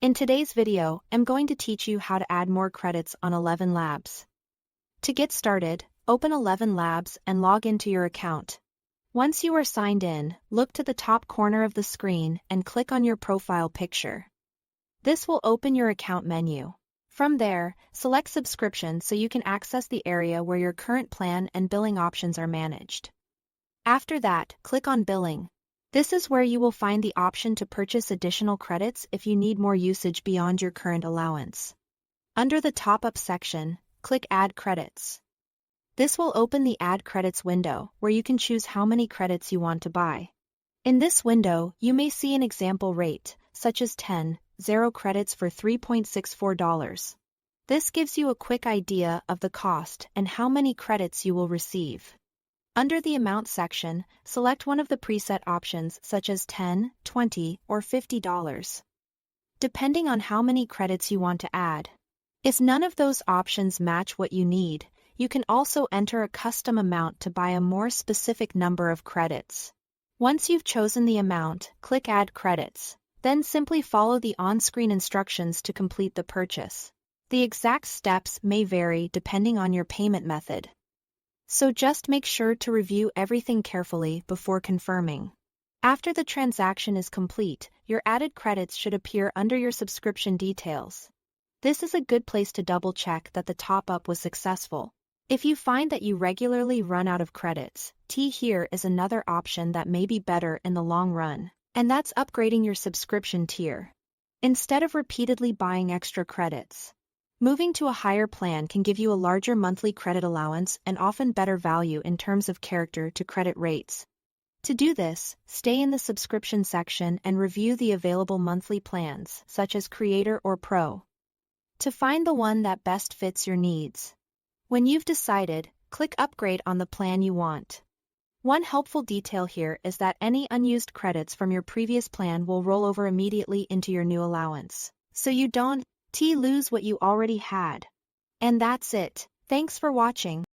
In today's video, I'm going to teach you how to add more credits on Elevenlabs. To get started, open Elevenlabs and log into your account. Once you are signed in, look to the top corner of the screen and click on your profile picture. This will open your account menu. From there, select Subscription so you can access the area where your current plan and billing options are managed. After that, click on Billing. This is where you will find the option to purchase additional credits if you need more usage beyond your current allowance. Under the top-up section, click Add Credits. This will open the Add Credits window, where you can choose how many credits you want to buy. In this window, you may see an example rate, such as 0 credits for $3.64. This gives you a quick idea of the cost and how many credits you will receive. Under the Amount section, select one of the preset options such as $10, $20, or $50, depending on how many credits you want to add. If none of those options match what you need, you can also enter a custom amount to buy a more specific number of credits. Once you've chosen the amount, click Add Credits, then simply follow the on-screen instructions to complete the purchase. The exact steps may vary depending on your payment method, so just make sure to review everything carefully before confirming. After the transaction is complete, your added credits should appear under your subscription details. This is a good place to double-check that the top-up was successful. If you find that you regularly run out of credits, here is another option that may be better in the long run, and that's upgrading your subscription tier. Instead of repeatedly buying extra credits, moving to a higher plan can give you a larger monthly credit allowance and often better value in terms of character to credit rates. To do this, stay in the subscription section and review the available monthly plans, such as Creator or Pro, to find the one that best fits your needs. When you've decided, click Upgrade on the plan you want. One helpful detail here is that any unused credits from your previous plan will roll over immediately into your new allowance, so you don't lose what you already had. And that's it. Thanks for watching.